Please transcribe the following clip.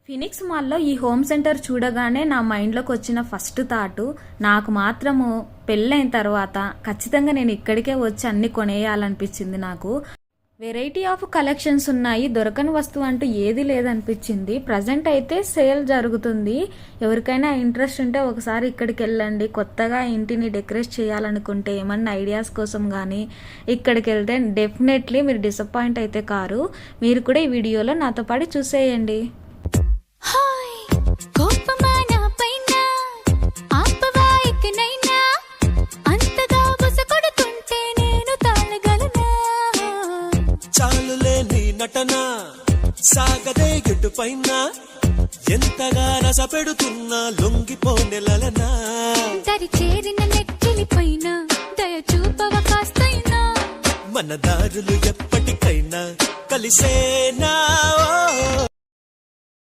Phoenix మాల్లో ఈ home centre చూడగానే నా మైండ్లోకి వచ్చిన ఫస్ట్ థాట్, నాకు మాత్రము పెళ్ళైన తర్వాత ఖచ్చితంగా నేను ఇక్కడికే వచ్చి అన్ని కొనేయాలనిపించింది. నాకు వెరైటీ ఆఫ్ కలెక్షన్స్ ఉన్నాయి, దొరకని వస్తువు అంటూ ఏది లేదనిపించింది. ప్రజెంట్ అయితే సేల్ జరుగుతుంది. ఎవరికైనా ఇంట్రెస్ట్ ఉంటే ఒకసారి ఇక్కడికి వెళ్ళండి. కొత్తగా ఇంటిని డెకరేట్ చేయాలనుకుంటే, ఏమన్నా ఐడియాస్ కోసం కానీ ఇక్కడికి వెళ్తే డెఫినెట్లీ మీరు డిసప్పాయింట్ అయితే కారు. మీరు కూడా ఈ వీడియోలో నాతో పాటు చూసేయండి. నటనా సాగదే ఎటు పైన ఎంతగా రస పెడుతున్నా లొంగిపోనెలనా దరి చేరిన నెక్కిలి పైన దయ చూపవ కాస్తైనా మన దారులు ఎప్పటికైనా కలిసేనా.